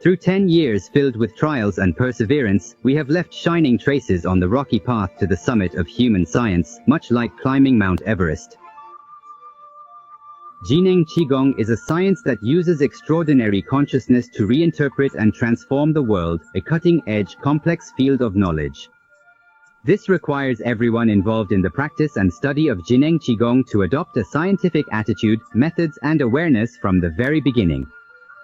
Through 10 years filled with trials and perseverance, we have left shining traces on the rocky path to the summit of human science, much like climbing Mount Everest. ZNQG is a science that uses extraordinary consciousness to reinterpret and transform the world, a cutting-edge, complex field of knowledge. This requires everyone involved in the practice and study of ZNQG to adopt a scientific attitude, methods, and awareness from the very beginning.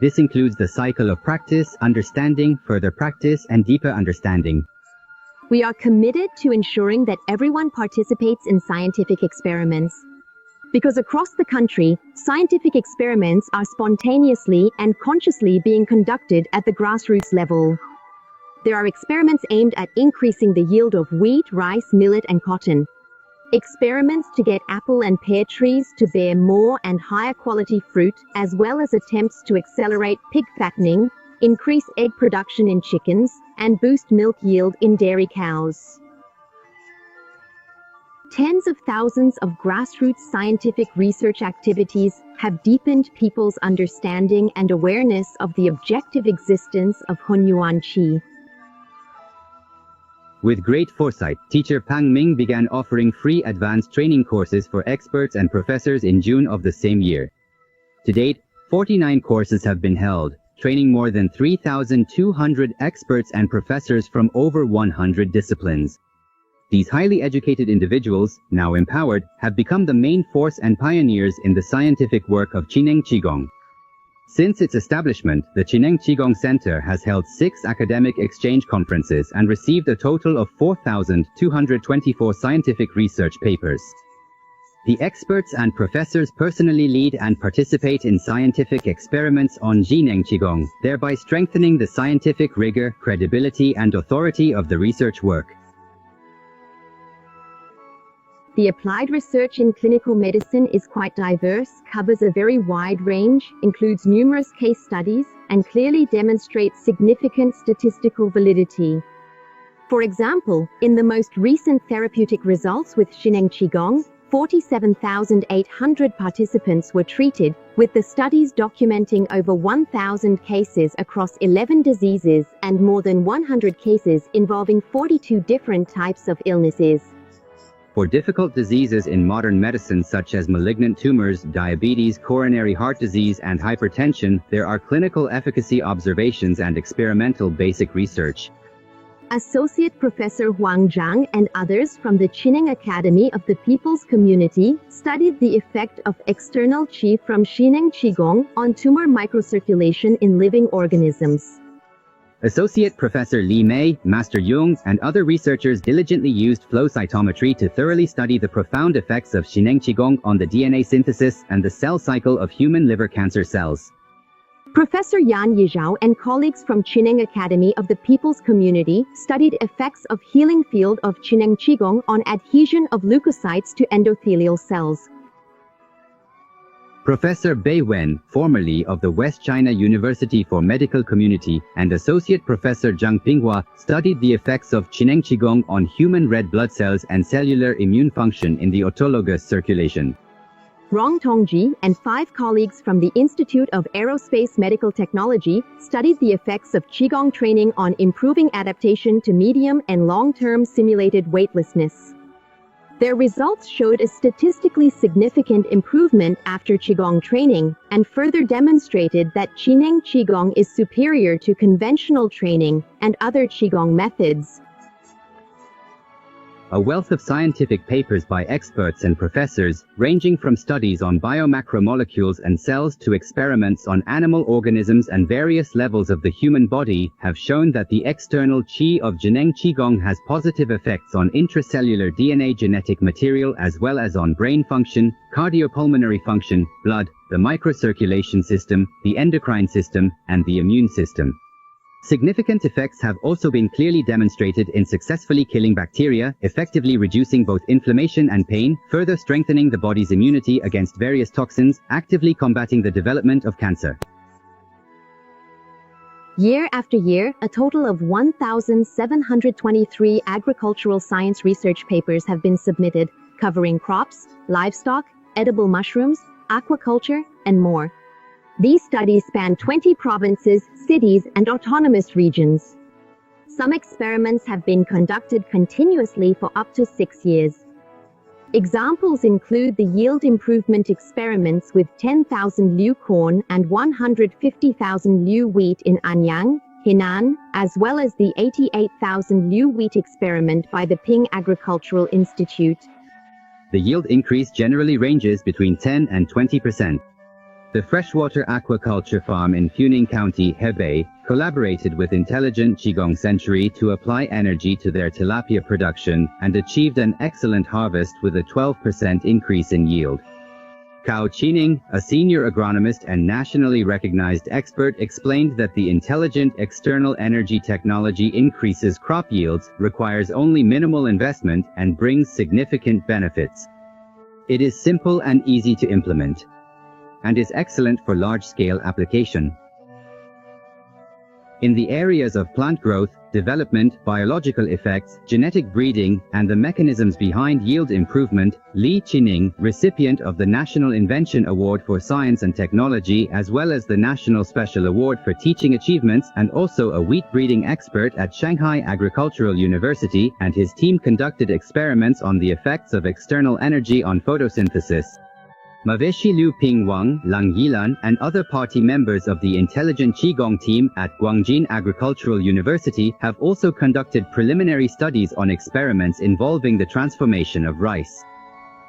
This includes the cycle of practice, understanding, further practice, and deeper understanding. We are committed to ensuring that everyone participates in scientific experiments. Because across the country, scientific experiments are spontaneously and consciously being conducted at the grassroots level. There are experiments aimed at increasing the yield of wheat, rice, millet, and cotton. Experiments to get apple and pear trees to bear more and higher quality fruit, as well as attempts to accelerate pig fattening, increase egg production in chickens, and boost milk yield in dairy cows. Tens of thousands of grassroots scientific research activities have deepened people's understanding and awareness of the objective existence of HuaXia. With great foresight, teacher Pang Ming began offering free advanced training courses for experts and professors in June of the same year. To date, 49 courses have been held, training more than 3,200 experts and professors from over 100 disciplines. These highly educated individuals, now empowered, have become the main force and pioneers in the scientific work of ZNQG. Since its establishment, the ZNQG Center has held 6 academic exchange conferences and received a total of 4,224 scientific research papers. The experts and professors personally lead and participate in scientific experiments on ZNQG, thereby strengthening the scientific rigor, credibility, and authority of the research work. The applied research in clinical medicine is quite diverse, covers a very wide range, includes numerous case studies, and clearly demonstrates significant statistical validity. For example, in the most recent therapeutic results with ZNQG, 47,800 participants were treated, with the studies documenting over 1,000 cases across 11 diseases and more than 100 cases involving 42 different types of illnesses. For difficult diseases in modern medicine such as malignant tumors, diabetes, coronary heart disease, and hypertension, there are clinical efficacy observations and experimental basic research. Associate Professor Huang Zhang and others from the Qining Academy of the People's Community studied the effect of external qi from ZNQG on tumor microcirculation in living organisms. Associate Professor Li Mei, Master Jung, and other researchers diligently used flow cytometry to thoroughly study the profound effects of ZNQG on the DNA synthesis and the cell cycle of human liver cancer cells. Professor Yan Yizhao and colleagues from Qining Academy of the People's Community studied effects of healing field of ZNQG on adhesion of leukocytes to endothelial cells. Professor Bei Wen, formerly of the West China University for Medical Community, and Associate Professor Zhang Pinghua studied the effects of ZNQG on human red blood cells and cellular immune function in the autologous circulation. Rong Tongji and 5 colleagues from the Institute of Aerospace Medical Technology studied the effects of Qigong training on improving adaptation to medium and long-term simulated weightlessness. Their results showed a statistically significant improvement after Qigong training, and further demonstrated that ZNQG is superior to conventional training and other Qigong methods. A wealth of scientific papers by experts and professors, ranging from studies on biomacromolecules and cells to experiments on animal organisms and various levels of the human body, have shown that the external qi of ZNQG has positive effects on intracellular DNA genetic material as well as on brain function, cardiopulmonary function, blood, the microcirculation system, the endocrine system, and the immune system. Significant effects have also been clearly demonstrated in successfully killing bacteria, effectively reducing both inflammation and pain, further strengthening the body's immunity against various toxins, actively combating the development of cancer. Year after year, a total of 1,723 agricultural science research papers have been submitted, covering crops, livestock, edible mushrooms, aquaculture, and more. These studies span 20 provinces, cities, and autonomous regions. Some experiments have been conducted continuously for up to 6 years. Examples include the yield improvement experiments with 10,000 liu corn and 150,000 liu wheat in Anyang, Henan, as well as the 88,000 liu wheat experiment by the Ping Agricultural Institute. The yield increase generally ranges between 10 and 20%. The freshwater aquaculture farm in Funing County, Hebei, collaborated with Intelligent Qigong Century to apply energy to their tilapia production and achieved an excellent harvest with a 12% increase in yield. Cao Qining, a senior agronomist and nationally recognized expert, explained that the intelligent external energy technology increases crop yields, requires only minimal investment, and brings significant benefits. It is simple and easy to implement, and is excellent for large-scale application. In the areas of plant growth, development, biological effects, genetic breeding, and the mechanisms behind yield improvement, Li Qining, recipient of the National Invention Award for Science and Technology as well as the National Special Award for Teaching Achievements, and also a wheat breeding expert at Shanghai Agricultural University, and his team conducted experiments on the effects of external energy on photosynthesis. Maveshi Liu Pingwang, Lang Yilan, and other party members of the Intelligent Qigong team at Guangjin Agricultural University have also conducted preliminary studies on experiments involving the transformation of rice.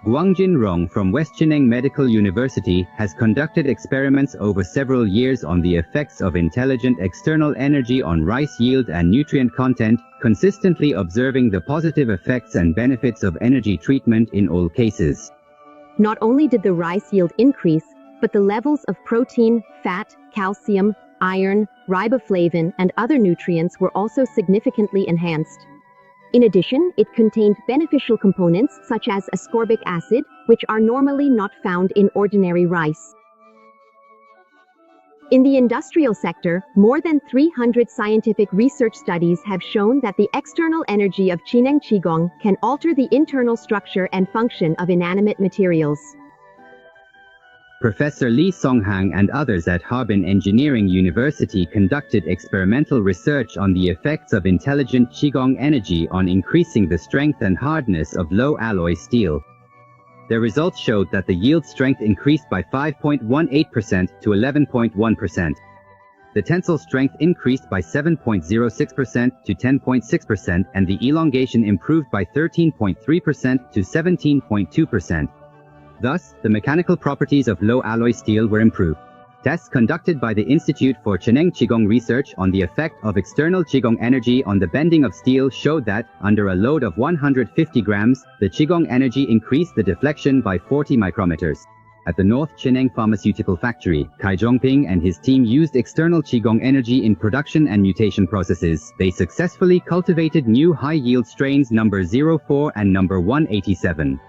Guangjin Rong from West Chineng Medical University has conducted experiments over several years on the effects of intelligent external energy on rice yield and nutrient content, consistently observing the positive effects and benefits of energy treatment in all cases. Not only did the rice yield increase, but the levels of protein, fat, calcium, iron, riboflavin, and other nutrients were also significantly enhanced. In addition, it contained beneficial components such as ascorbic acid, which are normally not found in ordinary rice. In the industrial sector, more than 300 scientific research studies have shown that the external energy of Chineng Qigong can alter the internal structure and function of inanimate materials. Professor Li Songhang and others at Harbin Engineering University conducted experimental research on the effects of intelligent Qigong energy on increasing the strength and hardness of low-alloy steel. Their results showed that the yield strength increased by 5.18% to 11.1%. The tensile strength increased by 7.06% to 10.6%, and the elongation improved by 13.3% to 17.2%. Thus, the mechanical properties of low-alloy steel were improved. Tests conducted by the Institute for Chineng Qigong Research on the effect of external Qigong energy on the bending of steel showed that, under a load of 150 grams, the Qigong energy increased the deflection by 40 micrometers. At the North Chineng Pharmaceutical Factory, Kai Zhongping and his team used external Qigong energy in production and mutation processes. They successfully cultivated new high-yield strains number 04 and number 187.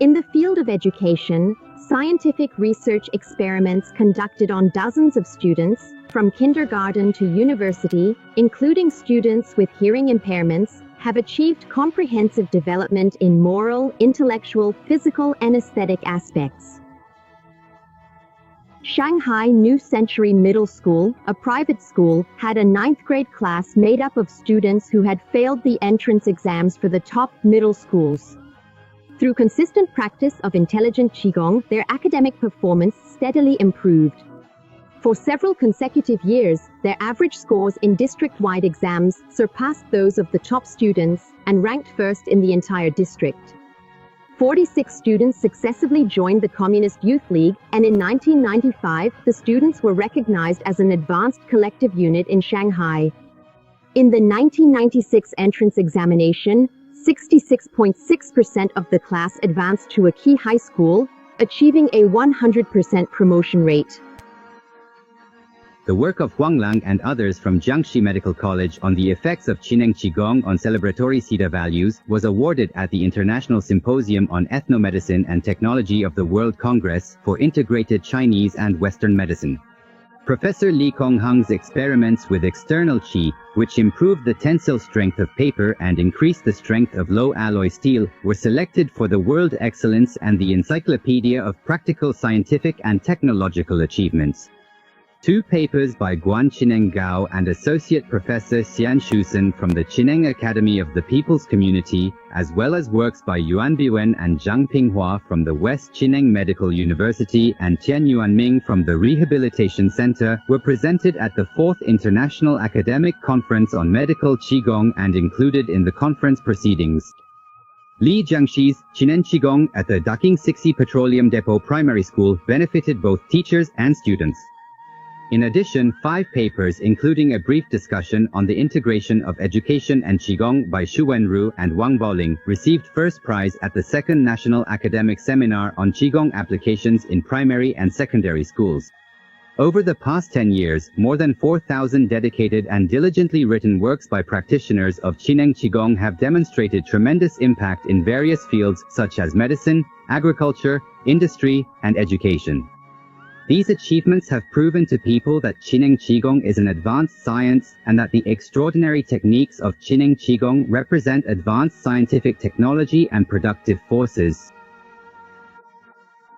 In the field of education, scientific research experiments conducted on dozens of students, from kindergarten to university, including students with hearing impairments, have achieved comprehensive development in moral, intellectual, physical, and aesthetic aspects. Shanghai New Century Middle School, a private school, had a 9th grade class made up of students who had failed the entrance exams for the top middle schools. Through consistent practice of intelligent Qigong, their academic performance steadily improved. For several consecutive years, their average scores in district-wide exams surpassed those of the top students and ranked first in the entire district. 46 students successively joined the Communist Youth League, and in 1995, the students were recognized as an advanced collective unit in Shanghai. In the 1996 entrance examination, 66.6% of the class advanced to a key high school, achieving a 100% promotion rate. The work of Huang Lang and others from Jiangxi Medical College on the effects of Chineng Qigong on celebratory Siddha values was awarded at the International Symposium on Ethnomedicine and Technology of the World Congress for Integrated Chinese and Western Medicine. Professor Li Kongheng's experiments with external qi, which improved the tensile strength of paper and increased the strength of low-alloy steel, were selected for the World Excellence and the Encyclopedia of Practical Scientific and Technological Achievements. 2 papers by Guan Qineng Gao and Associate Professor Xian Shusen from the Qineng Academy of the People's Community, as well as works by Yuan Biwen and Zhang Pinghua from the West Qineng Medical University and Tian Yuanming from the Rehabilitation Center, were presented at the 4th International Academic Conference on Medical Qigong and included in the conference proceedings. Li Jiangshi's Qineng Qigong at the Daking Sixi Petroleum Depot Primary School benefited both teachers and students. In addition, 5 papers including a brief discussion on the integration of education and Qigong by Xu Wenru and Wang Baoling received first prize at the 2nd National Academic Seminar on Qigong Applications in Primary and Secondary Schools. Over the past 10 years, more than 4,000 dedicated and diligently written works by practitioners of Qineng Qigong have demonstrated tremendous impact in various fields such as medicine, agriculture, industry, and education. These achievements have proven to people that Qineng Qigong is an advanced science and that the extraordinary techniques of Qineng Qigong represent advanced scientific technology and productive forces.